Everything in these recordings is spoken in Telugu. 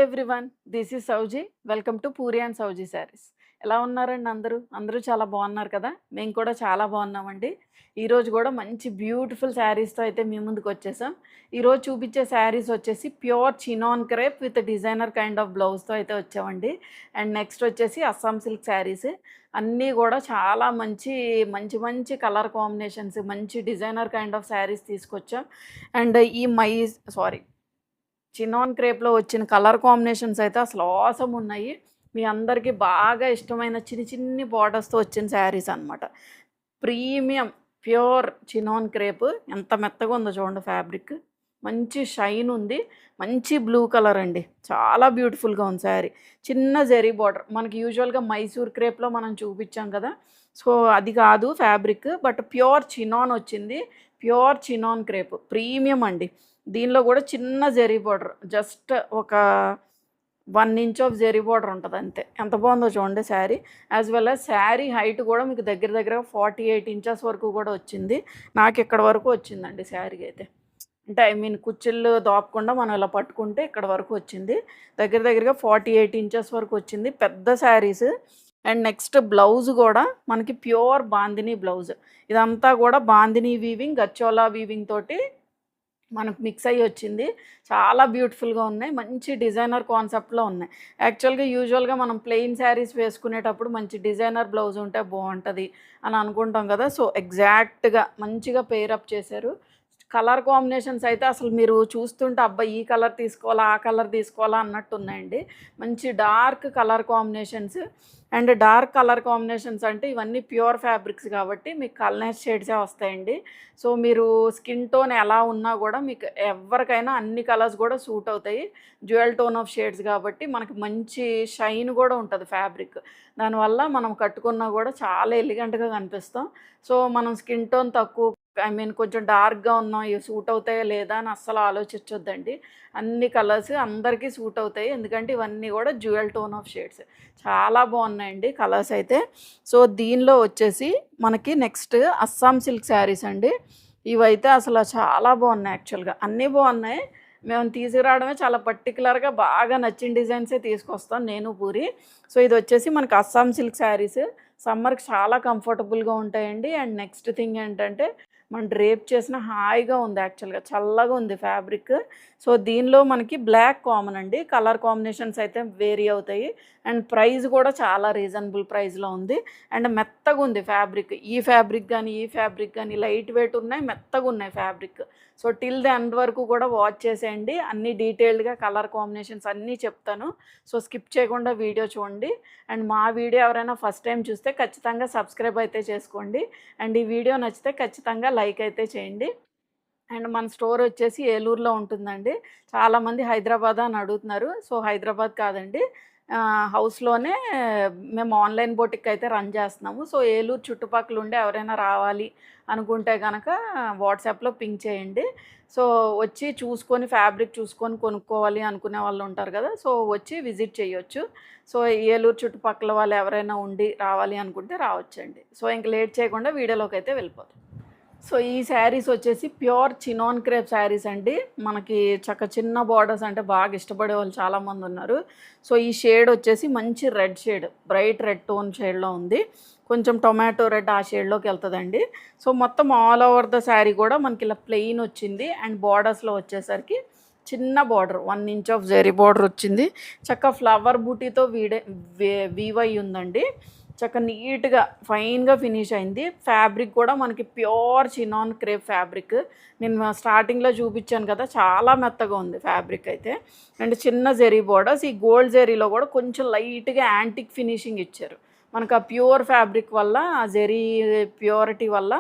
Everyone. This is Souji. Welcome to Puri and Souji sarees. ఎలా ఉన్నారండి అందరూ? అందరూ చాలా బాగున్నారు కదా! మేము కూడా చాలా బాగున్నామండి. ఈరోజు కూడా మంచి బ్యూటిఫుల్ శారీస్‌తో అయితే మీ ముందుకు వచ్చేసాం. ఈరోజు చూపించే శారీస్ వచ్చేసి pure chinon crepe with designer kind of బ్లౌజ్‌తో అయితే వచ్చామండి. అండ్ నెక్స్ట్ వచ్చేసి అస్సాం సిల్క్ శారీస్. అన్నీ కూడా చాలా మంచి మంచి మంచి కలర్ కాంబినేషన్స్, మంచి డిజైనర్ కైండ్ ఆఫ్ శారీస్ తీసుకొచ్చాం. అండ్ ఈ సారీ చినాన్ క్రేప్‌లో వచ్చిన కలర్ కాంబినేషన్స్ అయితే అసలు ఆసమ్ ఉన్నాయి. మీ అందరికీ బాగా ఇష్టమైన చిన్ని చిన్ని బోర్డర్స్‌తో వచ్చిన శారీస్ అనమాట. ప్రీమియం ప్యూర్ చినాన్ క్రేప్ ఎంత మెత్తగా ఉందో చూడండి ఫ్యాబ్రిక్. మంచి షైన్ ఉంది. మంచి బ్లూ కలర్ అండి. చాలా బ్యూటిఫుల్‌గా ఉంది శారీ. చిన్న జెరీ బోర్డర్. మనకి యూజువల్‌గా మైసూర్ క్రేప్‌లో మనం చూపించాం కదా! సో, అది కాదు ఫ్యాబ్రిక్. బట్ ప్యూర్ చినాన్ వచ్చింది. Pure chinon crepe. ప్రీమియం అండి. దీనిలో కూడా చిన్న జెరీ బోర్డర్. జస్ట్ ఒక 1 ఇంచ్ ఆఫ్ జెరీ బోర్డర్ ఉంటది అంతే. ఎంత బాగుందో చూడండి sari. As well as sari height కూడా మీకు దగ్గర దగ్గరగా 48 ఇంచెస్ వరకు కూడా వచ్చింది. నాకు ఇక్కడ వరకు వచ్చిందండి శారీ అయితే. అంటే ఐ మీన్ కుచ్చిళ్ళు దాపకుండా మనం ఇలా పట్టుకుంటే ఇక్కడ వరకు వచ్చింది. దగ్గర దగ్గరగా 48 ఇంచెస్ వరకు వచ్చింది. పెద్ద శారీస్. అండ్ నెక్స్ట్ బ్లౌజ్ కూడా మనకి ప్యూర్ బాందినీ బ్లౌజ్. ఇదంతా కూడా బాందినీ వీవింగ్, గచ్చోలా వీవింగ్ తోటి మనకు మిక్స్ అయ్యి వచ్చింది. చాలా బ్యూటిఫుల్‌గా ఉన్నాయి. మంచి డిజైనర్ కాన్సెప్ట్‌లో ఉన్నాయి. యాక్చువల్‌గా యూజువల్‌గా మనం ప్లెయిన్ శారీస్ వేసుకునేటప్పుడు మంచి డిజైనర్ బ్లౌజ్ ఉంటే బాగుంటుంది అని అనుకుంటాం కదా! సో, ఎగ్జాక్ట్‌గా మంచిగా పెయిర్ అప్ చేశారు. కలర్ కాంబినేషన్స్ అయితే అసలు మీరు చూస్తుంటే అబ్బా! ఈ కలర్ తీసుకోవాలా, ఆ కలర్ తీసుకోవాలా అన్నట్టు ఉన్నాయండి. మంచి dark colour combinations. And dark colour combinations అంటే ఇవన్నీ ప్యూర్ ఫ్యాబ్రిక్స్ కాబట్టి మీకు కలర్స్ షేడ్సే వస్తాయండి. సో, మీరు స్కిన్ టోన్ ఎలా ఉన్నా కూడా మీకు ఎవరికైనా అన్ని కలర్స్ కూడా సూట్ అవుతాయి. డ్యూయల్ టోన్ ఆఫ్ షేడ్స్ కాబట్టి మనకి మంచి షైన్ కూడా ఉంటుంది ఫ్యాబ్రిక్. దానివల్ల మనం కట్టుకున్నా కూడా చాలా ఎలిగెంట్‌గా కనిపిస్తాం. సో, మనం స్కిన్ టోన్ తక్కువ ఐ మీన్ కొంచెం డార్క్‌గా ఉన్నాం. ఇవి సూట్ అవుతాయా లేదా అని అస్సలు ఆలోచించొద్దండి. అన్ని కలర్స్ అందరికీ సూట్ అవుతాయి. ఎందుకంటే ఇవన్నీ కూడా డ్యూయల్ టోన్ ఆఫ్ షేడ్స్. చాలా బాగున్నాయండి కలర్స్ అయితే. సో, దీనిలో వచ్చేసి మనకి నెక్స్ట్ అస్సాం సిల్క్ శారీస్ అండి. ఇవైతే అసలు చాలా బాగున్నాయి యాక్చువల్‌గా. అన్నీ బాగున్నాయి. మేము తీసుకురావడమే చాలా పర్టిక్యులర్‌గా బాగా నచ్చిన డిజైన్సే తీసుకొస్తాం నేను పూరి. సో, ఇది వచ్చేసి మనకి అస్సాం సిల్క్ శారీస్. సమ్మర్‌కి చాలా కంఫర్టబుల్‌గా ఉంటాయండి. అండ్ నెక్స్ట్ థింగ్ ఏంటంటే మనం డ్రేప్ చేసిన హాయిగా ఉంది యాక్చువల్‌గా. చల్లగా ఉంది ఫ్యాబ్రిక్. సో, దీనిలో మనకి బ్లాక్ కామన్ అండి. కలర్ కాంబినేషన్స్ అయితే వేరీ అవుతాయి. అండ్ ప్రైస్ కూడా చాలా రీజనబుల్ ప్రైస్‌లో ఉంది. అండ్ మెత్తగుంది ఫ్యాబ్రిక్. ఈ ఫ్యాబ్రిక్ గాని లైట్ వెయిట్ ఉన్నాయి. మెత్తగున్నాయి fabric. So, till the end వరకు కూడా వాచ్ చేసేయండి. అన్నీ డీటెయిల్డ్‌గా కలర్ కాంబినేషన్స్ అన్నీ చెప్తాను. సో, స్కిప్ చేయకుండా వీడియో చూడండి. అండ్ మా వీడియో ఎవరైనా ఫస్ట్ టైం చూస్తే ఖచ్చితంగా సబ్స్క్రైబ్ అయితే చేసుకోండి. అండ్ ఈ వీడియో నచ్చితే ఖచ్చితంగా లైక్ అయితే చేయండి. అండ్ మన స్టోర్ వచ్చేసి ఏలూరులో ఉంటుందండి. చాలామంది హైదరాబాద్ అని అడుగుతున్నారు. సో, హైదరాబాద్ కాదండి. హౌస్‌లోనే మేము ఆన్‌లైన్ బొటిక్ అయితే రన్ చేస్తున్నాము. సో, ఏలూరు చుట్టుపక్కల ఉండి ఎవరైనా రావాలి అనుకుంటే గనక వాట్సాప్‌లో పింగ్ చేయండి. సో, వచ్చి చూసుకొని ఫ్యాబ్రిక్ చూసుకొని కొనుక్కోవాలి అనుకునే వాళ్ళు ఉంటారు కదా! సో, వచ్చి విజిట్ చేయొచ్చు. సో, ఏలూరు చుట్టుపక్కల వాళ్ళు ఎవరైనా ఉండి రావాలి అనుకుంటే రావచ్చండి. సో, ఇంక లేట్ చేయకుండా వీడియోలోకైతే వెళ్ళిపోదాం. సో, ఈ శారీస్ వచ్చేసి ప్యూర్ చినాన్ క్రేప్ శారీస్ అండి. మనకి చిన్న బోర్డర్స్ అంటే బాగా ఇష్టపడే వాళ్ళు చాలామంది ఉన్నారు. సో, ఈ షేడ్ వచ్చేసి మంచి red shade, bright red tone షేడ్‌లో ఉంది. కొంచెం టొమాటో రెడ్ ఆ షేడ్‌లోకి వెళ్తదండి. సో, మొత్తం ఆల్ ఓవర్ ద శారీ కూడా మనకి ఇలా ప్లెయిన్ వచ్చింది. అండ్ బోర్డర్స్‌లో వచ్చేసరికి చిన్న border 1 inch of zari border వచ్చింది. ఫ్లవర్ బూటీతో వీవ్ అయ్యి ఉందండి. నీట్‌గా ఫైన్‌గా ఫినిష్ అయింది. ఫ్యాబ్రిక్ కూడా మనకి ప్యూర్ చినాన్ క్రేప్ ఫ్యాబ్రిక్. నేను స్టార్టింగ్‌లో చూపించాను కదా! చాలా మెత్తగా ఉంది ఫ్యాబ్రిక్ అయితే. అండ్ చిన్న జెరీ బోర్డర్స్. ఈ గోల్డ్ జెరీలో కూడా కొంచెం లైట్‌గా యాంటిక్ ఫినిషింగ్ ఇచ్చారు. మనకు ఆ ప్యూర్ ఫ్యాబ్రిక్ వల్ల, ఆ జెరీ ప్యూరిటీ వల్ల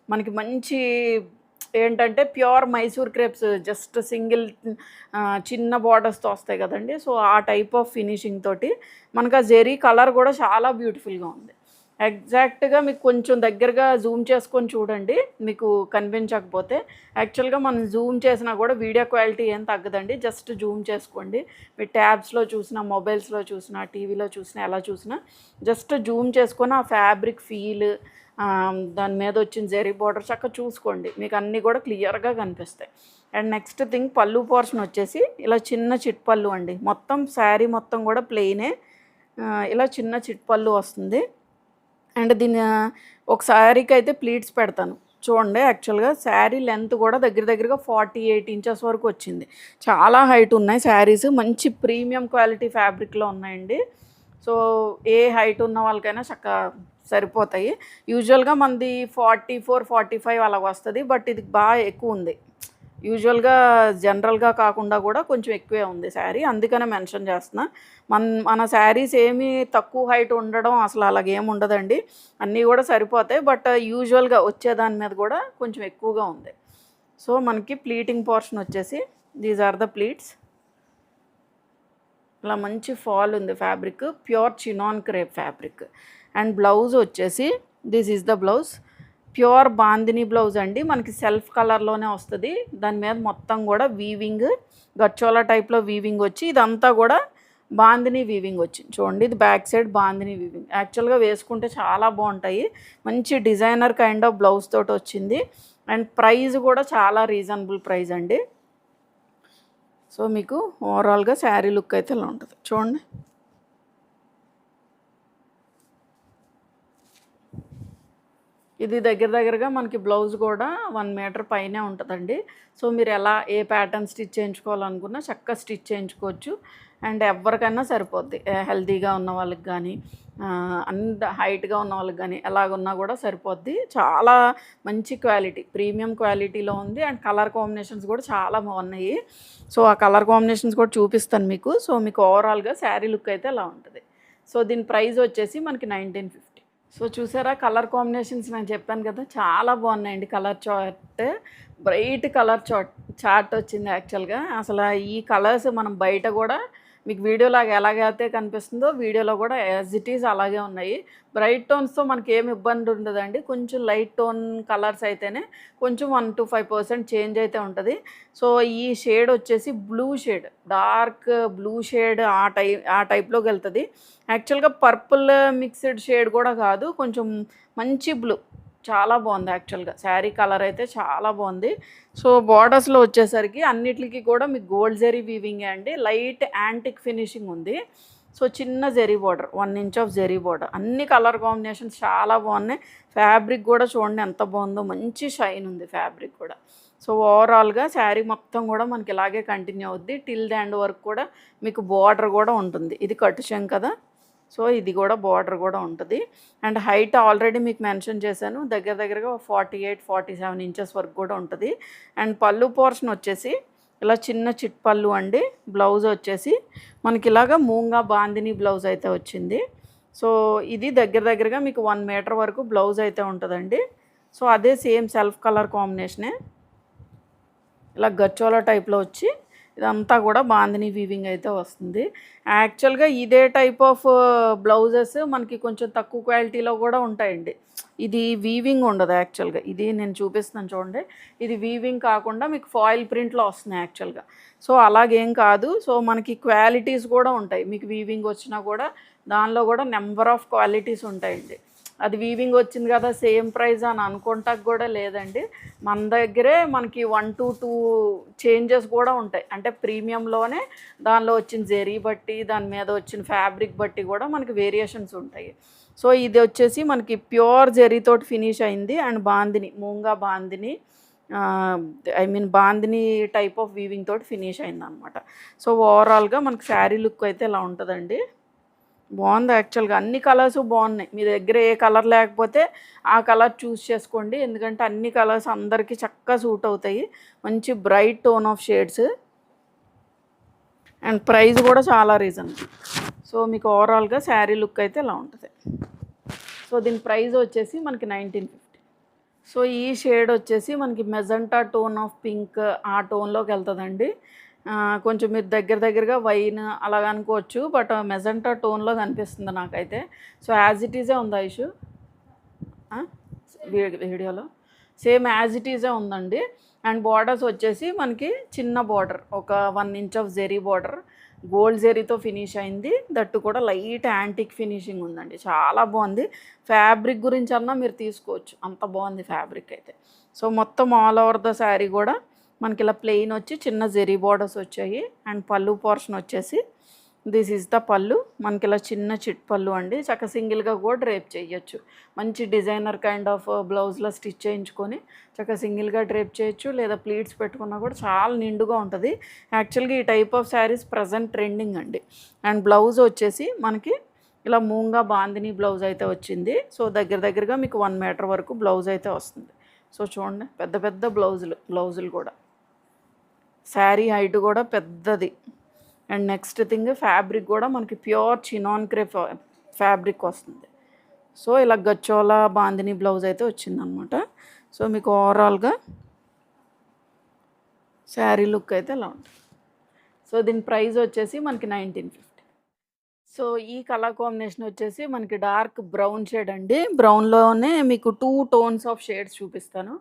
మనకి మంచి ఏంటంటే pure Mysore crepes just single చిన్న బోర్డర్స్‌తో వస్తాయి కదండీ! సో, ఆ టైప్ ఆఫ్ ఫినిషింగ్ తోటి మనకు ఆ జెరీ కలర్ కూడా చాలా బ్యూటిఫుల్‌గా ఉంది. ఎగ్జాక్ట్‌గా మీకు కొంచెం దగ్గరగా జూమ్ చేసుకొని చూడండి. మీకు కనిపించకపోతే. యాక్చువల్‌గా మనం జూమ్ చేసినా కూడా వీడియో క్వాలిటీ ఏం తగ్గదండి. జస్ట్ జూమ్ చేసుకోండి. మీ ట్యాబ్స్‌లో చూసినా, మొబైల్స్‌లో చూసినా, టీవీలో చూసినా, ఎలా చూసినా జస్ట్ జూమ్ చేసుకొని ఆ ఫ్యాబ్రిక్ ఫీల్, దాని మీద వచ్చిన జెరీ బార్డర్ చక్కగా చూసుకోండి, మీకు అన్నీ కూడా క్లియర్గా కనిపిస్తాయి. అండ్ నెక్స్ట్ థింగ్ పళ్ళు పోర్షన్ వచ్చేసి ఇలా చిన్న చిట్ పళ్ళు అండి, మొత్తం శారీ మొత్తం కూడా ప్లెయినే, ఇలా చిన్న చిట్ పళ్ళు వస్తుంది. అండ్ దీని ఒక శారీకి అయితే ప్లీట్స్ పెడతాను చూడండి. యాక్చువల్గా శారీ లెంత్ కూడా దగ్గరగా 48 ఇంచెస్ వరకు వచ్చింది. చాలా హైట్ ఉన్నాయి శారీస్, మంచి ప్రీమియం క్వాలిటీ ఫ్యాబ్రిక్లో ఉన్నాయండి. సో ఏ హైట్ ఉన్న వాళ్ళకైనా చక్కగా సరిపోతాయి. యూజువల్గా మనది 44, 45 అలాగ వస్తుంది, బట్ ఇది బాగా ఎక్కువ ఉంది. యూజువల్గా జనరల్గా కాకుండా కూడా కొంచెం ఎక్కువే ఉంది శారీ, అందుకనే మెన్షన్ చేస్తున్నా. మన శారీస్ ఏమీ తక్కువ హైట్ ఉండడం అసలు అలాగేమి ఉండదండి, అన్నీ కూడా సరిపోతాయి. బట్ యూజువల్గా వచ్చేదాని మీద కూడా కొంచెం ఎక్కువగా ఉంది. సో మనకి ప్లీటింగ్ పోర్షన్ వచ్చేసి దీస్ ఆర్ ద ప్లీట్స్. ఇలా మంచి ఫాల్ ఉంది fabric, pure chinon crepe fabric. And blouse వచ్చేసి this is the blouse, pure bandhani blouse అండి, మనకి సెల్ఫ్ కలర్లోనే వస్తుంది. దాని మీద మొత్తం కూడా వీవింగ్, గచ్చోలా టైప్లో వీవింగ్ వచ్చి ఇదంతా కూడా బాందిని వీవింగ్ వచ్చింది చూడండి. ఇది బ్యాక్ సైడ్ బాందిని వీవింగ్. యాక్చువల్గా వేసుకుంటే చాలా బాగుంటాయి, మంచి డిజైనర్ కైండ్ ఆఫ్ బ్లౌజ్ తోటి వచ్చింది. అండ్ ప్రైస్ కూడా చాలా రీజనబుల్ ప్రైస్ అండి. సో మీకు ఓవరాల్గా శారీ లుక్ అయితే ఇలా ఉంటుంది చూడండి. ఇది దగ్గరగా మనకి బ్లౌజ్ కూడా 1 మీటర్ పైనే ఉంటుందండి. సో మీరు ఎలా ఏ ప్యాటర్న్ స్టిచ్ చేయించుకోవాలనుకున్నా చక్కగా స్టిచ్ చేయించుకోవచ్చు. అండ్ ఎవరికైనా సరిపోద్ది, హెల్తీగా ఉన్న వాళ్ళకి కానీ అంత హైట్గా ఉన్న వాళ్ళకి కానీ ఎలాగున్నా కూడా సరిపోద్ది. చాలా మంచి క్వాలిటీ, ప్రీమియం క్వాలిటీలో ఉంది. అండ్ కలర్ కాంబినేషన్స్ కూడా చాలా బాగున్నాయి. సో ఆ కలర్ కాంబినేషన్స్ కూడా చూపిస్తాను మీకు. సో మీకు ఓవరాల్గా శారీ లుక్ అయితే అలా ఉంటుంది. సో దీని ప్రైస్ వచ్చేసి మనకి 1950. సో చూసారా కలర్ కాంబినేషన్స్, నేను చెప్పాను కదా చాలా బాగున్నాయండి. Colour chart, bright colour chart వచ్చింది. యాక్చువల్గా అసలు ఈ కలర్స్ మనం బయట కూడా మీకు వీడియోలాగా ఎలాగైతే కనిపిస్తుందో వీడియోలో కూడా యాజ్ ఇట్ ఈజ్ అలాగే ఉన్నాయి. బ్రైట్ టోన్స్తో మనకి ఏమి ఇబ్బంది ఉండదండి, కొంచెం లైట్ టోన్ కలర్స్ అయితేనే కొంచెం 1 to 5% చేంజ్ అయితే ఉంటుంది. సో ఈ షేడ్ వచ్చేసి blue shade, dark blue shade ఆ టైప్లోకి వెళ్తుంది. యాక్చువల్గా పర్పుల్ మిక్స్డ్ షేడ్ కూడా కాదు, కొంచెం మంచి బ్లూ, చాలా బాగుంది. యాక్చువల్గా శారీ కలర్ అయితే చాలా బాగుంది. సో బార్డర్స్లో వచ్చేసరికి అన్నిటికీ కూడా మీకు గోల్డ్ జెరీ వీవింగ్ అండి, లైట్ యాంటిక్ ఫినిషింగ్ ఉంది. సో చిన్న zari border, 1 inch of zari border, అన్ని కలర్ కాంబినేషన్స్ చాలా బాగున్నాయి. ఫ్యాబ్రిక్ కూడా చూడండి ఎంత బాగుందో, మంచి షైన్ ఉంది ఫ్యాబ్రిక్ కూడా. సో ఓవరాల్గా శారీ మొత్తం కూడా మనకి ఇలాగే కంటిన్యూ అవుద్ది టిల్ ద ఎండ్ వరకు కూడా. మీకు బార్డర్ కూడా ఉంటుంది, ఇది కట్టుషం కదా, సో ఇది కూడా బార్డర్ కూడా ఉంటుంది. అండ్ హైట్ ఆల్రెడీ మీకు మెన్షన్ చేశాను, దగ్గరగా 48-47 ఇంచెస్ వరకు కూడా ఉంటుంది. అండ్ పళ్ళు పోర్షన్ వచ్చేసి ఇలా చిన్న చిట్ పళ్ళు అండి. బ్లౌజ్ వచ్చేసి మనకి ఇలాగా మూంగా బాందిని బ్లౌజ్ అయితే వచ్చింది. సో ఇది దగ్గరగా మీకు 1 మీటర్ వరకు బ్లౌజ్ అయితే ఉంటుందండి. సో అదే సేమ్ సెల్ఫ్ కలర్ కాంబినేషనే, ఇలా గచ్చోలా టైప్లో వచ్చి ఇదంతా కూడా బాందిని వీవింగ్ అయితే వస్తుంది. యాక్చువల్గా ఇదే టైప్ ఆఫ్ బ్లౌజెస్ మనకి కొంచెం తక్కువ క్వాలిటీలో కూడా ఉంటాయండి. ఇది వీవింగ్ ఉండదు యాక్చువల్గా, ఇది నేను చూపిస్తున్నాను చూడండి. ఇది వీవింగ్ కాకుండా మీకు ఫాయిల్ ప్రింట్లో వస్తున్నాయి యాక్చువల్గా. సో అలాగేం కాదు. సో మనకి క్వాలిటీస్ కూడా ఉంటాయి, మీకు వీవింగ్ వచ్చినా కూడా దానిలో కూడా నెంబర్ ఆఫ్ క్వాలిటీస్ ఉంటాయండి. అది వీవింగ్ వచ్చింది కదా సేమ్ ప్రైస్ అని అనుకుంటాకు కూడా లేదండి. మన దగ్గరే మనకి 1 to 2 చేంజెస్ కూడా ఉంటాయి. అంటే ప్రీమియంలోనే దానిలో వచ్చిన జెరీ బట్టి, దాని మీద వచ్చిన ఫ్యాబ్రిక్ బట్టి కూడా మనకి వేరియేషన్స్ ఉంటాయి. సో ఇది వచ్చేసి మనకి ప్యూర్ జెరీతోటి ఫినిష్ అయింది. And bandhani, మూంగా bandhani, bandhani type of weaving తోటి ఫినిష్ అయింది అనమాట. సో ఓవరాల్గా మనకి శారీ లుక్ అయితే ఇలా ఉంటుందండి. బాగుంది యాక్చువల్గా, అన్ని కలర్స్ బాగున్నాయి. మీ దగ్గర ఏ కలర్ లేకపోతే ఆ కలర్ చూస్ చేసుకోండి, ఎందుకంటే అన్ని కలర్స్ అందరికీ చక్కగా సూట్ అవుతాయి. మంచి bright tone of shades. And price కూడా చాలా రీజనబుల్. సో మీకు ఓవరాల్గా శారీ లుక్ అయితే ఇలా ఉంటుంది. సో దీని ప్రైస్ వచ్చేసి మనకి 1950. సో ఈ షేడ్ వచ్చేసి మనకి మెజంటా టోన్ ఆఫ్ పింక్, ఆ టోన్లోకి వెళ్తుందండి. కొంచెం మీరు దగ్గరగా వైన్ అలాగ అనుకోవచ్చు, బట్ మెజంటా టోన్లో కనిపిస్తుంది నాకైతే. సో యాజ్ ఇట్ ఈజే ఉంది ఐషు వీడియోలో, సేమ్ యాజ్ ఇట్ ఈజే ఉందండి. అండ్ బార్డర్స్ వచ్చేసి మనకి చిన్న బార్డర్, ఒక 1 inch of zari border, gold జరీతో ఫినిష్ అయింది. దట్టు కూడా లైట్ యాంటిక్ ఫినిషింగ్ ఉందండి. చాలా బాగుంది. ఫ్యాబ్రిక్ గురించి అన్నా మీరు తీసుకోవచ్చు, అంత బాగుంది ఫ్యాబ్రిక్ అయితే. సో మొత్తం ఆల్ ఓవర్ ద శారీ కూడా మనకి ఇలా ప్లెయిన్ వచ్చి చిన్న జెరీ బార్డర్స్ వచ్చాయి. అండ్ పళ్ళు పోర్షన్ వచ్చేసి దిస్ ఈజ్ ద పళ్ళు. మనకి ఇలా చిన్న చిట్ పళ్ళు అండి. చక్క సింగిల్గా కూడా డ్రేప్ చేయొచ్చు. మంచి డిజైనర్ కైండ్ ఆఫ్ బ్లౌజ్లో స్టిచ్ చేయించుకొని చక్క సింగిల్గా డ్రేప్ చేయొచ్చు, లేదా ప్లీట్స్ పెట్టుకున్నా కూడా చాలా నిండుగా ఉంటుంది. యాక్చువల్గా ఈ type of saris present trending అండి. అండ్ బ్లౌజ్ వచ్చేసి మనకి ఇలా మూంగా బాందిని బ్లౌజ్ అయితే వచ్చింది. సో దగ్గరగా మీకు 1 మీటర్ వరకు బ్లౌజ్ అయితే వస్తుంది. సో చూడండి, పెద్ద పెద్ద బ్లౌజులు కూడా, శారీ హైట్ కూడా పెద్దది. అండ్ నెక్స్ట్ థింగ్, ఫ్యాబ్రిక్ కూడా మనకి ప్యూర్ చినాన్ క్రేప్ ఫ్యాబ్రిక్ వస్తుంది. సో ఇలా గచ్చోలా బాందిని బ్లౌజ్ అయితే వచ్చిందనమాట. సో మీకు ఓవరాల్గా శారీ లుక్ అయితే ఇలా ఉంటుంది. సో దీని ప్రైస్ వచ్చేసి మనకి 1950. సో ఈ కలర్ కాంబినేషన్ వచ్చేసి మనకి డార్క్ బ్రౌన్ షేడ్ అండి. బ్రౌన్లోనే మీకు 2 టోన్స్ ఆఫ్ షేడ్స్ చూపిస్తాను.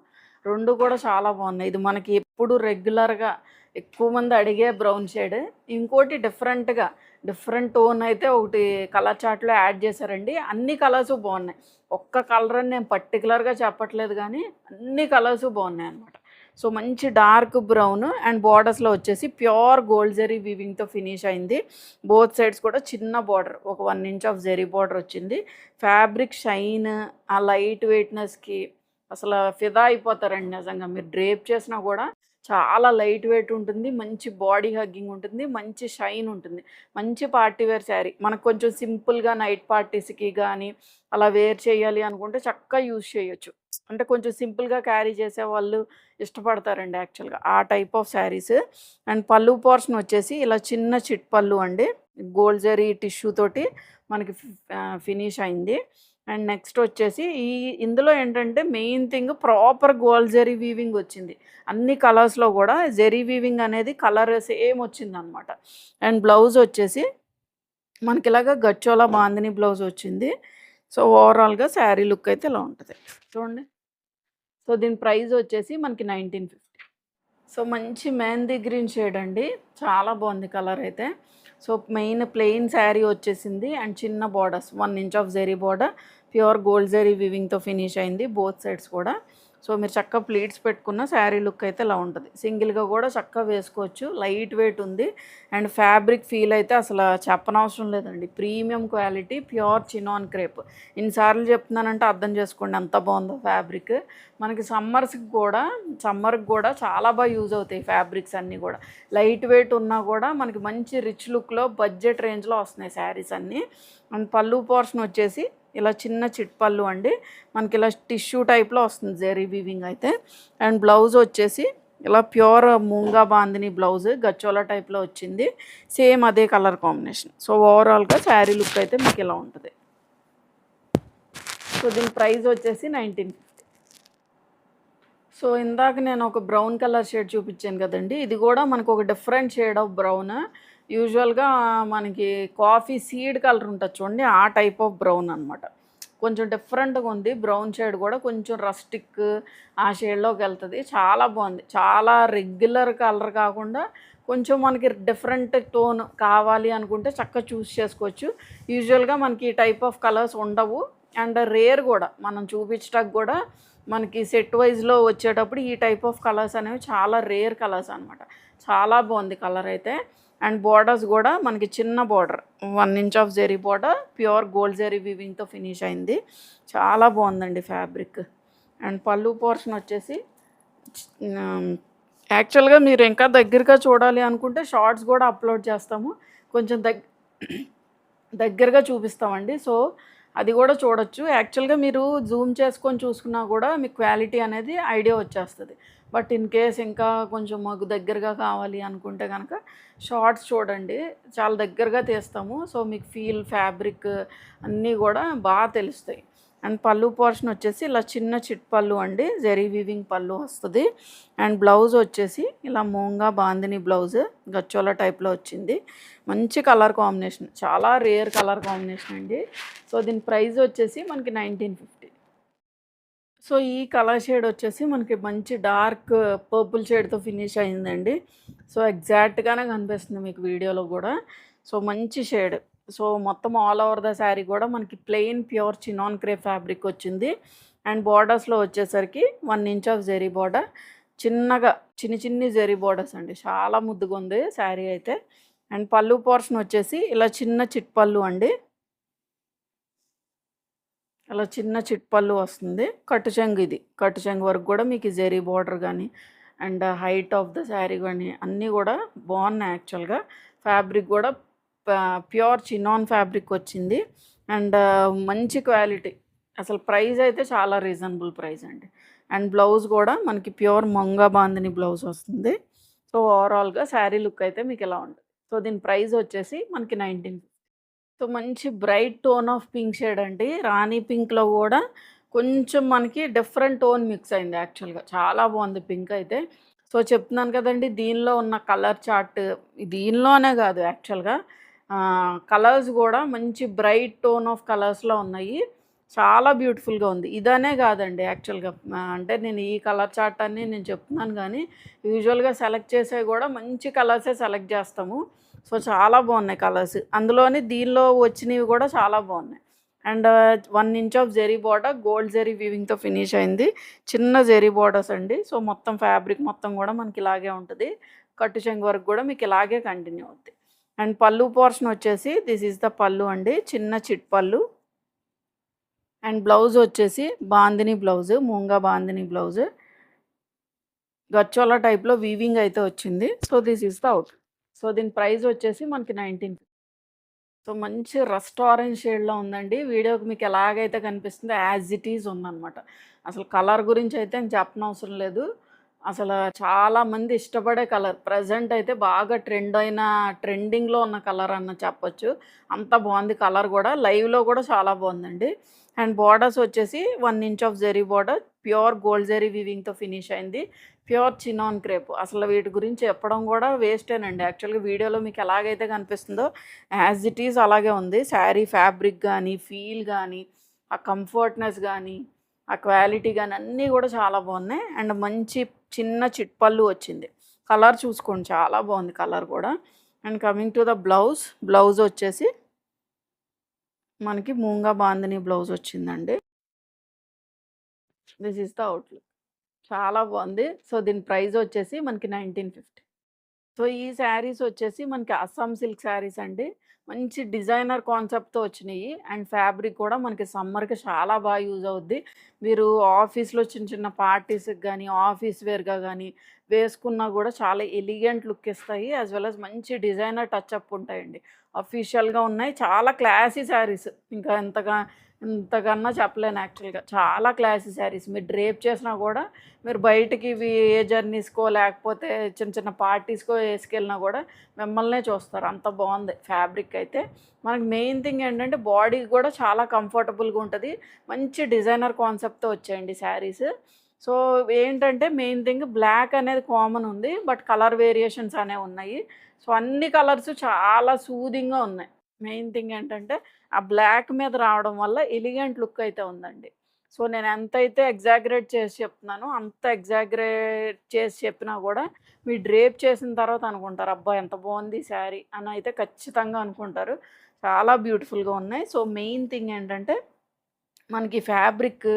2 కూడా చాలా బాగున్నాయి. ఇది మనకి ఎప్పుడు రెగ్యులర్గా ఎక్కువ మంది అడిగే బ్రౌన్ షేడ్. ఇంకోటి డిఫరెంట్ టోన్ అయితే ఒకటి కలర్ చార్ట్లో యాడ్ చేశారండి. అన్ని కలర్స్ బాగున్నాయి. ఒక్క కలర్ అని నేను పర్టికులర్గా చెప్పట్లేదు, కానీ అన్ని కలర్స్ బాగున్నాయి అనమాట. సో మంచి డార్క్ బ్రౌన్ అండ్ బార్డర్స్లో వచ్చేసి ప్యూర్ గోల్డ్ జరీ వీవింగ్తో ఫినిష్ అయింది. బోత్ సైడ్స్ కూడా చిన్న బార్డర్, ఒక 1 ఇంచ్ ఆఫ్ జరీ బార్డర్ వచ్చింది. ఫ్యాబ్రిక్ షైన్, ఆ లైట్ వెయిట్నెస్కి అసలు ఫిదా అయిపోతారండి నిజంగా. మీరు డ్రేప్ చేసినా కూడా చాలా లైట్ వెయిట్ ఉంటుంది, మంచి బాడీ హగ్గింగ్ ఉంటుంది, మంచి షైన్ ఉంటుంది. మంచి పార్టీ వేర్ శారీ. మనకు కొంచెం సింపుల్గా నైట్ పార్టీస్కి కానీ అలా వేర్ చేయాలి అనుకుంటే చక్కగా యూజ్ చేయొచ్చు. అంటే కొంచెం సింపుల్గా క్యారీ చేసే వాళ్ళు ఇష్టపడతారండి యాక్చువల్గా ఆ టైప్ ఆఫ్ శారీస్. అండ్ పళ్ళు పోర్షన్ వచ్చేసి ఇలా చిన్న చిట్ పళ్ళు అండి. గోల్డ్ జరీ టిష్యూ తోటి మనకి ఫినిష్ అయింది. అండ్ నెక్స్ట్ వచ్చేసి ఇందులో ఏంటంటే main thing proper gold zari weaving వచ్చింది. అన్ని కలర్స్లో కూడా జరీ వీవింగ్ అనేది కలర్ సేమ్ వచ్చింది అనమాట. అండ్ బ్లౌజ్ వచ్చేసి మనకి ఇలాగ గచ్చోలా బాందిని బ్లౌజ్ వచ్చింది. సో ఓవరాల్గా శారీ లుక్ అయితే ఇలా ఉంటుంది చూడండి. సో దీని ప్రైస్ వచ్చేసి మనకి 1950. సో మంచి మెహందీ గ్రీన్ షేడ్ అండి. చాలా బాగుంది కలర్ అయితే. సో మెయిన్ ప్లెయిన్ శారీ వచ్చేసింది అండ్ చిన్న borders, 1 inch of zari border, pure gold zari వీవింగ్తో ఫినిష్ అయింది బోత్ సైడ్స్ కూడా. సో మీరు చక్కగా ప్లీట్స్ పెట్టుకున్న శారీ లుక్ అయితే ఇలా ఉంటుంది. సింగిల్గా కూడా చక్కగా వేసుకోవచ్చు. లైట్ వెయిట్ ఉంది. అండ్ ఫ్యాబ్రిక్ ఫీల్ అయితే అసలు చెప్పనవసరం లేదండి. Premium quality, pure chinon crepe. ఇన్నిసార్లు చెప్తున్నానంటే అర్థం చేసుకోండి ఎంత బాగుందో ఫ్యాబ్రిక్. మనకి సమ్మర్కి కూడా చాలా బాగా యూజ్ అవుతాయి ఫ్యాబ్రిక్స్ అన్నీ కూడా. లైట్ వెయిట్ ఉన్నా కూడా మనకి మంచి రిచ్ లుక్లో బడ్జెట్ రేంజ్లో వస్తున్నాయి శారీస్ అన్నీ. అండ్ పళ్ళు పోర్షన్ వచ్చేసి ఇలా చిన్న చిట్ పళ్ళు అండి. మనకి ఇలా టిష్యూ టైప్లో వస్తుంది జరీ వీవింగ్ అయితే. అండ్ బ్లౌజ్ వచ్చేసి ఇలా ప్యూర్ మూంగా బాందిని బ్లౌజ్ గచ్చోలా టైప్లో వచ్చింది. సేమ్ అదే కలర్ కాంబినేషన్. సో ఓవరాల్గా శారీ లుక్ అయితే మీకు ఇలా ఉంటుంది. సో దీని ప్రైస్ వచ్చేసి 1950. సో ఇందాక నేను ఒక బ్రౌన్ కలర్ షేడ్ చూపించాను కదండి. ఇది కూడా మనకు ఒక డిఫరెంట్ షేడ్ ఆఫ్ బ్రౌన్. యూజువల్గా మనకి కాఫీ సీడ్ కలర్ ఉంటుంది చూడండి, ఆ టైప్ ఆఫ్ బ్రౌన్ అనమాట. కొంచెం డిఫరెంట్గా ఉంది. బ్రౌన్ షేడ్ కూడా కొంచెం రస్టిక్ ఆ షేడ్లోకి వెళ్తుంది. చాలా బాగుంది. చాలా రెగ్యులర్ కలర్ కాకుండా కొంచెం మనకి డిఫరెంట్ టోన్ కావాలి అనుకుంటే చక్కగా చూస్ చేసుకోవచ్చు. యూజువల్గా మనకి ఈ టైప్ ఆఫ్ కలర్స్ ఉండవు. అండ్ రేర్ కూడా మనం చూపించడానికి కూడా మనకి సెట్ వైజ్లో వచ్చేటప్పుడు ఈ టైప్ ఆఫ్ కలర్స్ అనేవి చాలా రేర్ కలర్స్ అనమాట. చాలా బాగుంది కలర్ అయితే. అండ్ బార్డర్స్ కూడా మనకి చిన్న border, 1 inch of zari border, pure gold zari వీవింగ్తో ఫినిష్ అయింది. చాలా బాగుందండి ఫ్యాబ్రిక్. అండ్ పళ్ళు పోర్షన్ వచ్చేసి యాక్చువల్గా మీరు ఇంకా దగ్గరగా చూడాలి అనుకుంటే షార్ట్స్ కూడా అప్లోడ్ చేస్తాము, కొంచెం దగ్గరగా చూపిస్తామండి. సో అది కూడా చూడొచ్చు. యాక్చువల్గా మీరు జూమ్ చేసుకొని చూసుకున్నా కూడా మీకు క్వాలిటీ అనేది ఐడియా వచ్చేస్తుంది. బట్ ఇన్ కేస్ ఇంకా కొంచెం మాకు దగ్గరగా కావాలి అనుకుంటే కనుక షార్ట్స్ చూడండి, చాలా దగ్గరగా తీస్తాము. సో మీకు ఫీల్, ఫ్యాబ్రిక్ అన్నీ కూడా బాగా తెలుస్తాయి. అండ్ పళ్ళు పోర్షన్ వచ్చేసి ఇలా చిన్న చిట్ పళ్ళు అండి, జరీ వీవింగ్ పళ్ళు వస్తుంది. అండ్ బ్లౌజ్ వచ్చేసి ఇలా మూంగా బాందిని బ్లౌజ్ గచ్చోలా టైప్లో వచ్చింది. మంచి కలర్ కాంబినేషన్, చాలా రేర్ కలర్ కాంబినేషన్ అండి. సో దీని ప్రైస్ వచ్చేసి మనకి 1950. సో, ఈ కలర్ షేడ్ వచ్చేసి మనకి మంచి డార్క్ పర్పుల్ షేడ్‌తో ఫినిష్ అయిందండి. సో, ఎగ్జాక్ట్‌గానే కనిపిస్తుంది మీకు వీడియోలో గూడా. సో, మంచి షేడ్. సో, మొత్తం ఆల్ ఓవర్ ద శారీ గూడా మనకి plain pure chinon crepe fabric వచ్చింది. అండ్ బోర్డర్స్‌లో వచ్చేసరికి 1 ఇంచ్ ఆఫ్ జెరీ బోర్డర్. చిన్నగా చిన్ని జెరీ బోర్డర్స్ అండి. చాలా ముద్దుగుంది శారీ అయితే. అండ్ పల్లు పోర్షన్ వచ్చేసి ఇలా చిన్న చిట్ పల్లు అండి. అలా చిన్న చిట్పల్లు వస్తుంది. కట్టు చెంగు ఇది. కట్టు చెంగు వరకు గూడా మీకు ఈ జెరీ బోర్డర్ గానీ, and height of the sari గానీ అన్నీ గూడా బావున్నాయి యాక్చువల్‌గా. ఫ్యాబ్రిక్ గూడా ప్యూర్ చినాన్ ఫ్యాబ్రిక్ వచ్చింది. అండ్ మంచి క్వాలిటీ. అసలు ప్రైస్ అయితే చాలా రీజనబుల్ ప్రైస్ అండి. అండ్ బ్లౌజ్ గూడా మనకి ప్యూర్ ముంగా బాందిని బ్లౌజ్ వస్తుంది. సో, ఓవరాల్‌గా శారీ లుక్ అయితే మీకిలా ఉంటది. సో, దీని ప్రైస్ వచ్చేసి మనకి 19. సో, మంచి bright tone of pink shade అండి. రాణి పింక్‌లో గూడా కొంచెం మనకి డిఫరెంట్ టోన్ మిక్స్ అయింది యాక్చువల్‌గా. చాలా బావుంది పింక్ అయితే. సో, చెప్తున్నాను కదండీ! దీనిలో ఉన్న కలర్ చార్ట్ దీనిలో అనే గాదు యాక్చువల్‌గా. కలర్స్ గూడా మంచి బ్రైట్ టోన్ ఆఫ్ కలర్స్‌లో ఉన్నాయి. చాలా బ్యూటిఫుల్‌గా ఉంది. ఇదనే గాదండి యాక్చువల్‌గా. అంటే నేను ఈ కలర్ చార్ట్ అని నేను చెప్తున్నాను గానీ, యూజువల్‌గా సెలెక్ట్ చేసేవి గూడా మంచి కలర్సే సెలెక్ట్ జేస్తాము. సో, చాలా బాగున్నాయి కలర్స్. అందులోని దీనిలో వచ్చినవి గూడా చాలా బాగున్నాయి. And 1 inch of zari border gold zari వీవింగ్‌తో ఫినిష్ అయింది. చిన్న జెరీ బోర్డర్స్ అండి. సో, మొత్తం ఫ్యాబ్రిక్ మొత్తం గూడా మనకి ఇలాగే ఉంటది. కట్టు చెంగు వరకు గూడా మీకు ఇలాగే కంటిన్యూ అవుద్ది. అండ్ పల్లు పోర్షన్ వచ్చేసి దిస్ ఈస్ ద పల్లు అండి. చిన్న చిట్ పల్లు. అండ్ బ్లౌజ్ వచ్చేసి బాందిని బ్లౌజు. మూంగా బాందిని బ్లౌజు. గచ్చోలా టైప్‌లో వీవింగ్ అయితే వచ్చింది. So, this is the out. So, దీని ప్రైస్ వచ్చేసి మనకి 19. సో, మంచి రస్ట్ ఆరెంజ్ షేడ్‌లో ఉందండి. వీడియోకి మీకు ఎలాగైతే కనిపిస్తుందో యాజ్ ఇట్ ఈజ్ ఉందనమాట. అసలు కలర్ గురించి అయితే ఇంక చెప్పనవసరం లేదు. అసలు చాలామంది ఇష్టపడే కలర్. ప్రెజెంట్ అయితే బాగా ట్రెండింగ్‌లో ఉన్న కలర్ అన్న చెప్పొచ్చు. అంత బావుంది కలర్ గూడా. లైవ్‌లో గూడా చాలా బావుందండి. అండ్ బోర్డర్స్ వచ్చేసి 1 inch of zari border. Pure gold zari వీవింగ్‌తో ఫినిష్ అయింది. Pure chinon crepe. అసలు వీటి గురించి చెప్పడం గూడా వేస్టేనండి. యాక్చువల్‌గా వీడియోలో మీకు ఎలాగైతే కనిపిస్తుందో యాజ్ ఇట్ ఈజ్ అలాగే ఉంది. శారీ ఫ్యాబ్రిక్ గానీ, ఫీల్ గానీ, ఆ కంఫర్ట్‌నెస్ గానీ, ఆ క్వాలిటీ గానీ అన్నీ గూడా చాలా బావున్నాయి. అండ్ మంచి చిన్న చిట్పల్లు వచ్చింది. కలర్ చూసుకోండి చాలా బావుంది కలర్ గూడా. And coming to the blouse. Blouse వచ్చేసి మనకి మూంగా బాందిని బ్లౌజ్ వచ్చిందండి. This is the outlook. చాలా బావుంది. సో, దీని ప్రైస్ వచ్చేసి మనకి 1950. సో, ఈ శారీస్ వచ్చేసి మనకి అస్సాం సిల్క్ శారీస్ అండి. మంచి డిజైనర్ కాన్సెప్ట్‌తో వచ్చినియి. అండ్ ఫ్యాబ్రిక్ కూడా మనకి సమ్మర్‌కి చాలా బాగా యూజ్ అవుద్ది. మీరు ఆఫీస్‌లో చిన్న చిన్న పార్టీస్‌కి గానీ, ఆఫీస్ వేర్‌గా గానీ వేసుకున్నా గూడా చాలా ఎలిగెంట్ లుక్ ఇస్తాయి. యాస్ వెల్ యాస్ మంచి డిజైనర్ టచప్ ఉంటాయండి. అఫీషియల్‌గా ఉన్నాయి. చాలా క్లాసీ శారీస్. ఇంకా ఇంతకన్నా చెప్పలేను యాక్చువల్‌గా. చాలా క్లాసీ శారీస్. మీరు డ్రేప్ చేసినా గూడా మీరు బయటికి ఇవి ఏ జర్నీస్‌కో లేకపోతే చిన్న చిన్న పార్టీస్‌కో ఏసుకెళ్ళినా గూడా మిమ్మల్నే చూస్తారు. అంత బావుంది ఫ్యాబ్రిక్ అయితే. మనకి మెయిన్ థింగ్ ఏంటంటే బాడీకి గూడా చాలా కంఫర్టబుల్‌గా ఉంటది. మంచి డిజైనర్ కాన్సెప్ట్‌తో వచ్చాయండి శారీస్. సో, ఏంటంటే మెయిన్ థింగ్ బ్లాక్ అనేది కామన్ ఉంది. బట్ కలర్ వేరియేషన్స్ అనేవి ఉన్నాయి. సో, అన్ని కలర్స్ చాలా సూదింగ్‌గా ఉన్నాయి. మెయిన్ థింగ్ ఏంటంటే ఆ బ్లాక్ మీద రావడం వల్ల ఎలిగెంట్ లుక్ అయితే ఉందండి. సో, నేను ఎంతైతే ఎగ్జాగరేట్ చేసి చెప్తున్నానో, అంత ఎగ్జాగరేట్ చేసి చెప్పినా గూడా, మీరు డ్రేప్ చేసిన తర్వాత అనుకుంటారు, అబ్బా! ఎంత బావుంది ఈ శారీ అని అయితే ఖచ్చితంగా అనుకుంటారు. చాలా బ్యూటిఫుల్‌గా ఉన్నాయి. సో, మెయిన్ థింగ్ ఏంటంటే, మనకి ఫ్యాబ్రిక్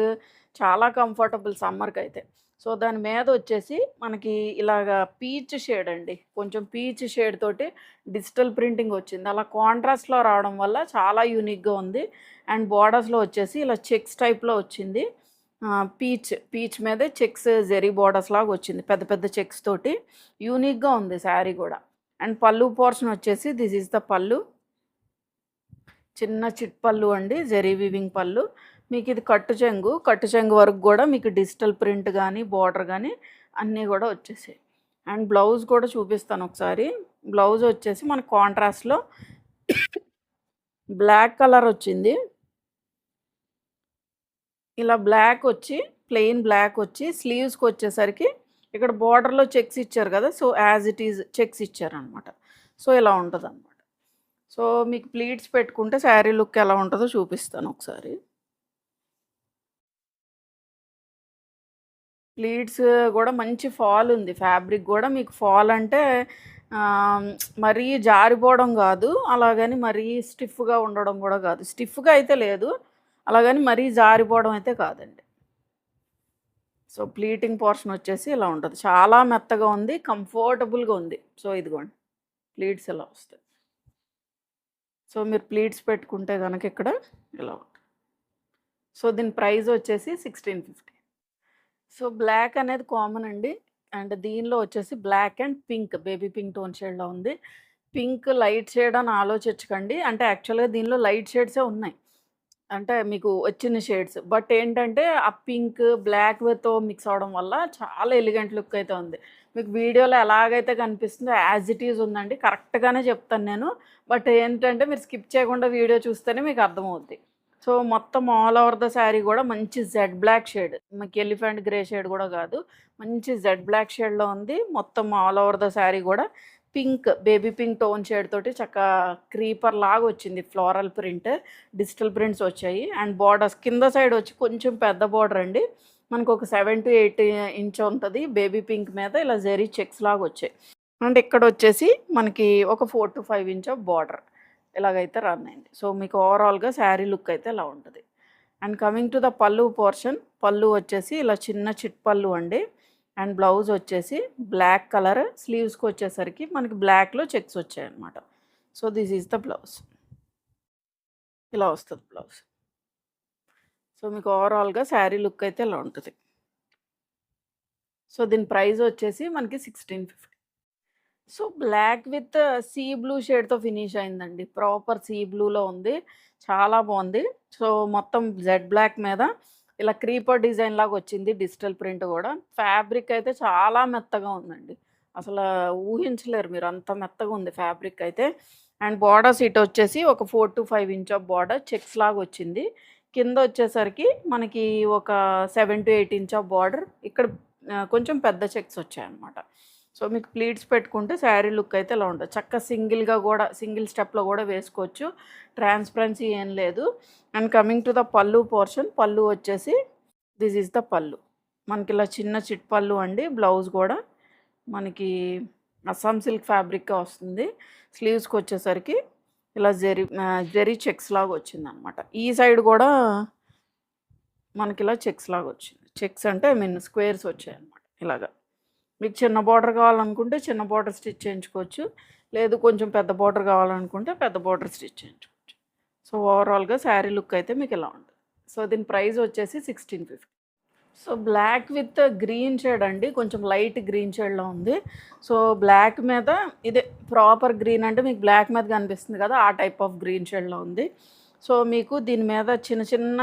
చాలా కంఫర్టబుల్ సమ్మర్‌కైతే. సో, దాని మీదొచ్చేసి మనకి ఇలాగా పీచ్ షేడ్ అండి. కొంచెం పీచ్ షేడ్ తోటి డిజిటల్ ప్రింటింగ్ వచ్చింది. అలా కాంట్రాస్ట్‌లో రావడం వల్ల చాలా యూనిక్‌గా ఉంది. అండ్ బోర్డర్స్‌లో వచ్చేసి ఇలా చెక్స్ టైప్‌లో వచ్చింది. పీచ్ మీదే చెక్స్ జెరీ బోర్డర్స్ లాగా వచ్చింది. పెద్ద పెద్ద చెక్స్ తోటి యూనిక్‌గా ఉంది శారీ గూడా. అండ్ పల్లు పోర్షన్ వచ్చేసి దిస్ ఈస్ ద పల్లు. చిన్న చిట్ పల్లు అండి. జెరీ వీవింగ్ పల్లు. మీకిది కట్టు చెంగు. కట్టు చెంగు వరకు గూడా మీకు డిజిటల్ ప్రింట్ గానీ, బోర్డర్ గానీ అన్నీ గూడా వచ్చేసాయి. అండ్ బ్లౌజ్ కూడా చూపిస్తాను ఒకసారి. బ్లౌజ్ వచ్చేసి మనకు కాంట్రాస్ట్‌లో బ్లాక్ కలర్ వచ్చింది. ఇలా బ్లాక్ వచ్చి, ప్లెయిన్ బ్లాక్ వచ్చి స్లీవ్స్‌కొచ్చేసరికి ఇక్కడ బోర్డర్‌లో చెక్స్ ఇచ్చారు గదా! So, as it is checks ఇచ్చారనమాట. సో, ఇలా ఉంటదనమాట. సో, మీకు ప్లీట్స్ పెట్టుకుంటే శారీ లుక్ ఎలా ఉంటదో చూపిస్తాను ఒకసారి. ప్లీట్స్ కూడా మంచి ఫాల్ ఉంది. ఫ్యాబ్రిక్ కూడా మీకు ఫాల్ అంటే మరీ జారిపోవడం కాదు, అలాగని మరీ స్టిఫ్గా ఉండడం కూడా కాదు. స్టిఫ్గా అయితే లేదు, అలాగని మరీ జారిపోవడం అయితే కాదండి. సో ప్లీటింగ్ పోర్షన్ వచ్చేసి ఇలా ఉంటుంది. చాలా మెత్తగా ఉంది, కంఫర్టబుల్గా ఉంది. సో ఇదిగోండి ప్లీట్స్ ఇలా వస్తాయి. సో మీరు ప్లీట్స్ పెట్టుకుంటే కనుక ఇక్కడ ఇలా ఉంటుంది. సో దీని ప్రైస్ వచ్చేసి 1650. సో బ్లాక్ అనేది కామన్ అండి. అండ్ దీనిలో వచ్చేసి black and pink, baby pink tone షేడ్లో ఉంది. పింక్ లైట్ షేడ్ అని ఆలోచించకండి. అంటే యాక్చువల్గా దీనిలో లైట్ షేడ్సే ఉన్నాయి, అంటే మీకు వచ్చిన షేడ్స్. బట్ ఏంటంటే ఆ పింక్ బ్లాక్తో మిక్స్ అవడం వల్ల చాలా ఎలిగెంట్ లుక్ అయితే ఉంది. మీకు వీడియోలో ఎలాగైతే కనిపిస్తుందో యాజ్ ఇట్ ఈజ్ ఉందండి. కరెక్ట్గానే చెప్తాను నేను. బట్ ఏంటంటే మీరు స్కిప్ చేయకుండా వీడియో చూస్తేనే మీకు అర్థమవుద్ది. సో మొత్తం ఆల్ ఓవర్ ద శారీ కూడా మంచి జెడ్ బ్లాక్ షేడ్, మీకు ఎలిఫెంట్ గ్రే షేడ్ కూడా కాదు, మంచి జెడ్ బ్లాక్ షేడ్లో ఉంది. మొత్తం ఆల్ ఓవర్ ద శారీ కూడా pink, baby pink tone shade తోటి చక్కగా క్రీపర్ లాగా వచ్చింది. ఫ్లోరల్ ప్రింట్, డిజిటల్ ప్రింట్స్ వచ్చాయి. అండ్ బార్డర్స్ కింద సైడ్ వచ్చి కొంచెం పెద్ద బార్డర్ అండి, మనకు ఒక 7 to 8 ఇంచ్ ఉంటుంది. బేబీ పింక్ మీద ఇలా జెరీ చెక్స్ లాగా వచ్చాయి. అండ్ ఇక్కడ వచ్చేసి మనకి ఒక 4 to 5 ఇంచ్ ఆఫ్ బార్డర్ ఇలాగైతే రన్ అయింది. సో మీకు ఓవరాల్గా శారీ లుక్ అయితే ఇలా ఉంటుంది. అండ్ కమింగ్ టు ద పళ్ళు పోర్షన్, పళ్ళు వచ్చేసి ఇలా చిన్న చిట్ పళ్ళు అండి. అండ్ బ్లౌజ్ వచ్చేసి బ్లాక్ కలర్, స్లీవ్స్కి వచ్చేసరికి మనకి బ్లాక్లో చెక్స్ వచ్చాయి అన్నమాట. So this is the blouse, ఇలా వస్తుంది బ్లౌజ్. సో మీకు ఓవరాల్గా శారీ లుక్ అయితే ఇలా ఉంటుంది. సో దీని ప్రైస్ వచ్చేసి మనకి 1650. So black with sea blue షేడ్తో ఫినిష్ అయిందండి. ప్రాపర్ సీ బ్లూలో ఉంది, చాలా బాగుంది. సో మొత్తం జెడ్ బ్లాక్ మీద ఇలా క్రీపర్ డిజైన్ లాగా వచ్చింది, డిజిటల్ ప్రింట్ కూడా. ఫ్యాబ్రిక్ అయితే చాలా మెత్తగా ఉందండి, అసలు ఊహించలేరు మీరు, అంత మెత్తగా ఉంది ఫ్యాబ్రిక్ అయితే. అండ్ బార్డర్స్ ఇటు వచ్చేసి ఒక 4 to 5 inch of border checks లాగా వచ్చింది. కింద వచ్చేసరికి మనకి ఒక 7 to 8 ఇంచ్ ఆఫ్ బార్డర్, ఇక్కడ కొంచెం పెద్ద చెక్స్ వచ్చాయన్నమాట. సో మీకు ప్లీట్స్ పెట్టుకుంటే శారీ లుక్ అయితే ఇలా ఉంటుంది. చక్క సింగిల్గా కూడా, సింగిల్ స్టెప్లో కూడా వేసుకోవచ్చు, ట్రాన్స్పరెన్సీ ఏం లేదు. అండ్ కమింగ్ టు ద పళ్ళు పోర్షన్, పళ్ళు వచ్చేసి దిస్ ఈజ్ ద పళ్ళు, మనకి ఇలా చిన్న చిట్ పళ్ళు అండి. బ్లౌజ్ కూడా మనకి అస్సాం సిల్క్ ఫ్యాబ్రిక్గా వస్తుంది. స్లీవ్స్కి వచ్చేసరికి ఇలా జెరీ చెక్స్ లాగా వచ్చింది అనమాట. ఈ సైడ్ కూడా మనకి ఇలా చెక్స్ లాగా వచ్చింది. చెక్స్ అంటే ఐ మీన్ స్క్వేర్స్ వచ్చాయి అనమాట. ఇలాగా మీకు చిన్న బార్డర్ కావాలనుకుంటే చిన్న బార్డర్ స్టిచ్ చేయించుకోవచ్చు, లేదు కొంచెం పెద్ద బార్డర్ కావాలనుకుంటే పెద్ద బార్డర్ స్టిచ్ చేయించుకోవచ్చు. సో ఓవరాల్గా శారీ లుక్ అయితే మీకు ఇలా ఉంటుంది. సో దీని ప్రైస్ వచ్చేసి 1650. So black with green shade అండి, కొంచెం లైట్ గ్రీన్ షేడ్లో ఉంది. సో బ్లాక్ మీద ఇదే ప్రాపర్ గ్రీన్ అంటే మీకు బ్లాక్ మీద కనిపిస్తుంది కదా, ఆ టైప్ ఆఫ్ గ్రీన్ షేడ్లో ఉంది. సో మీకు దీని మీద చిన్న చిన్న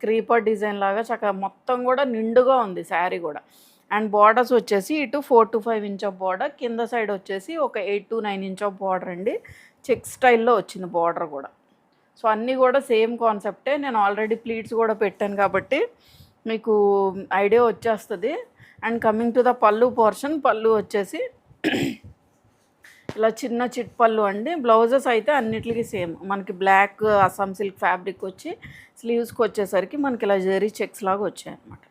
క్రీపర్ డిజైన్ లాగా చక్కగా మొత్తం కూడా నిండుగా ఉంది శారీ కూడా. అండ్ బార్డర్స్ వచ్చేసి ఇటు 4 to 5 ఇంచ్ ఆఫ్ బార్డర్, కింద సైడ్ వచ్చేసి ఒక 8 to 9 ఇంచ్ ఆఫ్ బార్డర్ అండి. చెక్ స్టైల్లో వచ్చింది బార్డర్ కూడా. సో అన్నీ కూడా సేమ్ కాన్సెప్టే. నేను ఆల్రెడీ ప్లీట్స్ కూడా పెట్టాను కాబట్టి మీకు ఐడియా వచ్చేస్తుంది. అండ్ కమింగ్ టు ద పళ్ళు పోర్షన్, పళ్ళు వచ్చేసి ఇలా చిన్న చిట్ పళ్ళు అండి. బ్లౌజెస్ అయితే అన్నిటికీ సేమ్, మనకి బ్లాక్ అస్సాం సిల్క్ ఫ్యాబ్రిక్ వచ్చి స్లీవ్స్కి వచ్చేసరికి మనకి ఇలా జెరీ చెక్స్ లాగా వచ్చాయి అన్నమాట.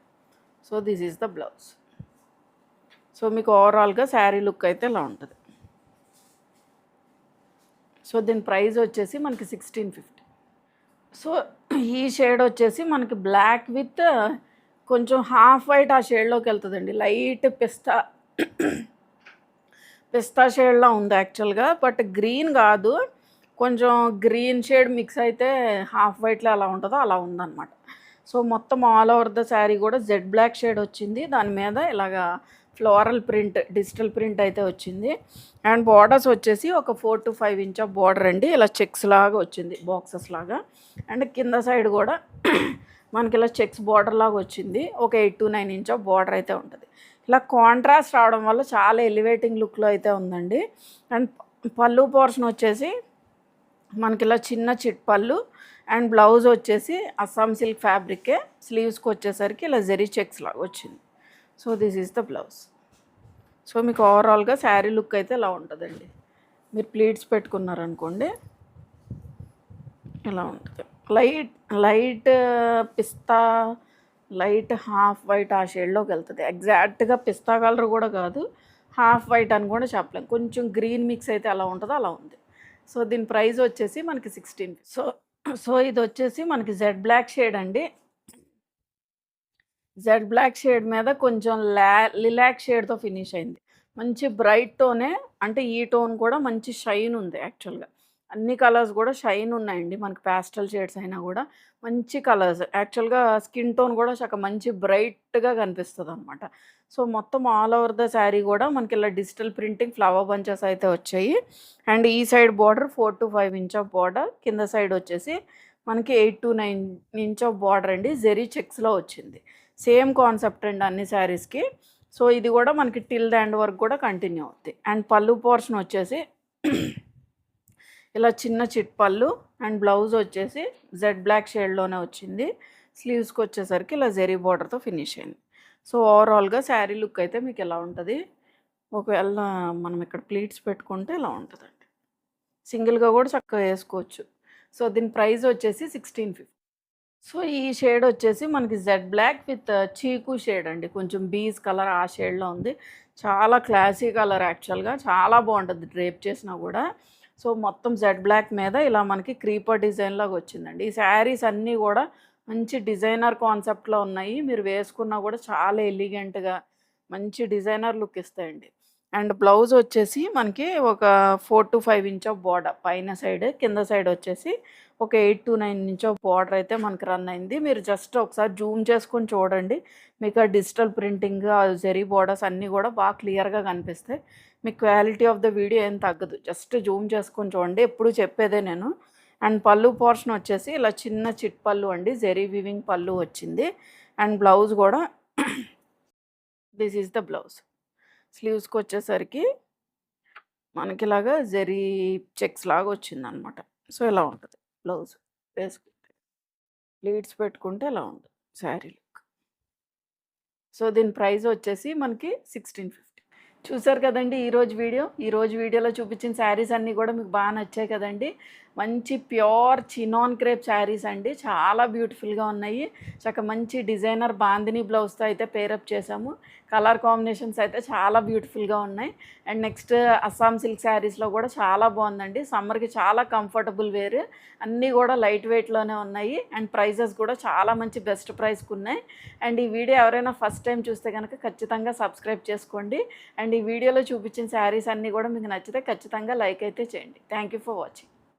So this is the blouse. So మీకు ఓవరాల్గా శారీ లుక్ అయితే ఇలా ఉంటుంది. సో దీని ప్రైస్ వచ్చేసి మనకి 1650. సో ఈ షేడ్ వచ్చేసి మనకి బ్లాక్ విత్ కొంచెం హాఫ్ వైట్ ఆ షేడ్లోకి వెళ్తుందండి. లైట్ పిస్తా షేడ్లో ఉంది యాక్చువల్గా, బట్ గ్రీన్ కాదు, కొంచెం గ్రీన్ షేడ్ మిక్స్ అయితే హాఫ్ వైట్లో ఎలా ఉంటుందో అలా ఉందన్నమాట. సో మొత్తం ఆల్ ఓవర్ ద శారీ కూడా జెడ్ బ్లాక్ షేడ్ వచ్చింది, దాని మీద ఇలాగా ఫ్లోరల్ ప్రింట్, డిజిటల్ ప్రింట్ అయితే వచ్చింది. అండ్ బార్డర్స్ వచ్చేసి ఒక 4 to 5 ఇంచ్ ఆఫ్ బార్డర్ అండి, ఇలా చెక్స్ లాగా వచ్చింది, బాక్సెస్ లాగా. అండ్ కింద సైడ్ కూడా మనకి ఇలా చెక్స్ బార్డర్ లాగా వచ్చింది, ఒక 8 to 9 ఇంచ్ ఆఫ్ బార్డర్ అయితే ఉంటుంది. ఇలా కాంట్రాస్ట్ రావడం వల్ల చాలా ఎలివేటింగ్ లుక్లో అయితే ఉందండి. అండ్ పళ్ళు పోర్షన్ వచ్చేసి మనకి ఇలా చిన్న చిట్ పళ్ళు, అండ్ బ్లౌజ్ వచ్చేసి అస్సాం సిల్క్ ఫ్యాబ్రికే, స్లీవ్స్కి వచ్చేసరికి ఇలా జెరీ చెక్స్ లాగా వచ్చింది. So this is the blouse. So మీకు ఓవరాల్గా శారీ లుక్ అయితే ఇలా ఉంటుందండి. మీరు ప్లీట్స్ పెట్టుకున్నారనుకోండి ఇలా ఉంటుంది. లైట్ పిస్తా లైట్ హాఫ్ వైట్ ఆ షేడ్లోకి వెళ్తుంది. ఎగ్జాక్ట్గా పిస్తా కలర్ కూడా కాదు, హాఫ్ వైట్ అని కూడా చెప్పలేం. కొంచెం గ్రీన్ మిక్స్ అయితే ఎలా ఉంటుందో అలా ఉంది. సో దీని ప్రైస్ వచ్చేసి మనకి 16. సో ఇది వచ్చేసి మనకి జెడ్ బ్లాక్ షేడ్ అండి. జెడ్ బ్లాక్ షేడ్ మీద కొంచెం లిలాక్ షేడ్తో ఫినిష్ అయింది. మంచి బ్రైట్ టోనే, అంటే ఈ టోన్ కూడా మంచి షైన్ ఉంది యాక్చువల్గా. అన్ని కలర్స్ కూడా షైన్ ఉన్నాయండి. మనకి ప్యాస్టల్ షేడ్స్ అయినా కూడా మంచి కలర్స్. యాక్చువల్గా స్కిన్ టోన్ కూడా చక్కగా మంచి బ్రైట్గా కనిపిస్తుంది అనమాట. సో మొత్తం ఆల్ ఓవర్ ద శారీ కూడా మనకి ఇలా డిజిటల్ ప్రింటింగ్ ఫ్లవర్ బంచెస్ అయితే వచ్చాయి. అండ్ ఈ side border 4 to 5 inch of border, కింద సైడ్ వచ్చేసి మనకి 8 to 9 ఇంచ్ ఆఫ్ బార్డర్ అండి. జెరీ చెక్స్లో వచ్చింది. సేమ్ కాన్సెప్ట్ అండి అన్ని శారీస్కి. సో ఇది కూడా మనకి టిల్ ద ఎండ్ వరకు కూడా కంటిన్యూ అవుద్ది. అండ్ పళ్ళు పోర్షన్ వచ్చేసి ఇలా చిన్న చిట్ పళ్ళు, అండ్ బ్లౌజ్ వచ్చేసి జెడ్ బ్లాక్ షేడ్లోనే వచ్చింది. స్లీవ్స్కి వచ్చేసరికి ఇలా జెరీ బార్డర్తో ఫినిష్ అయింది. సో ఓవరాల్గా శారీ లుక్ అయితే మీకు ఎలా ఉంటుంది, ఒకవేళ మనం ఇక్కడ ప్లీట్స్ పెట్టుకుంటే ఇలా ఉంటుందండి. సింగిల్గా కూడా చక్కగా వేసుకోవచ్చు. సో దీని ప్రైస్ వచ్చేసి 1650. సో ఈ షేడ్ వచ్చేసి మనకి జెడ్ బ్లాక్ విత్ చీకు షేడ్ అండి. కొంచెం బీజ్ కలర్ ఆ షేడ్లో ఉంది. చాలా క్లాసీ కలర్ యాక్చువల్గా. చాలా బాగుంటుంది డ్రేప్ చేసినా కూడా. సో మొత్తం జెడ్ బ్లాక్ మీద ఇలా మనకి క్రీపర్ డిజైన్ లాగా వచ్చిందండి. ఈ శారీస్ అన్నీ కూడా మంచి డిజైనర్ కాన్సెప్ట్లో ఉన్నాయి. మీరు వేసుకున్నా కూడా చాలా ఎలిగెంట్గా మంచి డిజైనర్ లుక్ ఇస్తాయండి. అండ్ బ్లౌజ్ వచ్చేసి మనకి ఒక 4 to 5 ఇంచ్ ఆఫ్ బార్డర్ పైన సైడ్, కింద సైడ్ వచ్చేసి ఒక 8 to 9 ఇంచ్ ఆఫ్ బార్డర్ అయితే మనకి రన్ అయింది. మీరు జస్ట్ ఒకసారి జూమ్ చేసుకొని చూడండి. మీకు ఆ డిజిటల్ ప్రింటింగ్, ఆ జెరీ బార్డర్స్ అన్నీ కూడా బాగా క్లియర్గా కనిపిస్తాయి. మీకు క్వాలిటీ ఆఫ్ ద వీడియో ఏం తగ్గదు. జస్ట్ జూమ్ చేసుకొని చూడండి. ఎప్పుడు చెప్పేదే నేను. అండ్ పళ్ళు పోర్షన్ వచ్చేసి ఇలా చిన్న చిట్ పళ్ళు అండి. జెరీ వివింగ్ పళ్ళు వచ్చింది. అండ్ బ్లౌజ్ కూడా దిస్ ఈజ్ ద బ్లౌజ్. స్లీవ్స్కి వచ్చేసరికి మనకి ఇలాగా జెరీ చెక్స్ లాగా వచ్చిందనమాట. సో ఇలా ఉంటుంది బ్లౌజ్ వేసుకుంటే. ప్లీట్స్ పెట్టుకుంటే ఇలా ఉంటుంది శారీ లుక్. సో దీని ప్రైస్ వచ్చేసి మనకి 1650. చూసారు కదండి ఈరోజు వీడియోలో చూపించిన శారీస్ అన్నీ కూడా మీకు బాగా నచ్చాయి కదండి. మంచి ప్యూర్ చినాన్ క్రేప్ శారీస్ అండి. చాలా బ్యూటిఫుల్గా ఉన్నాయి. మంచి డిజైనర్ బాందిని బ్లౌజ్తో అయితే పేరప్ చేసాము. కలర్ కాంబినేషన్స్ అయితే చాలా బ్యూటిఫుల్గా ఉన్నాయి. అండ్ నెక్స్ట్ అస్సాం సిల్క్ శారీస్లో కూడా చాలా బాగుందండి. సమ్మర్కి చాలా కంఫర్టబుల్ వేర్. అన్నీ కూడా లైట్ వెయిట్లోనే ఉన్నాయి. అండ్ ప్రైజెస్ కూడా చాలా మంచి బెస్ట్ ప్రైస్కి ఉన్నాయి. అండ్ ఈ వీడియో ఎవరైనా ఫస్ట్ టైం చూస్తే కనుక ఖచ్చితంగా సబ్స్క్రైబ్ చేసుకోండి. అండ్ ఈ వీడియోలో చూపించిన శారీస్ అన్నీ కూడా మీకు నచ్చితే ఖచ్చితంగా లైక్ అయితే చేయండి. Thank you for watching.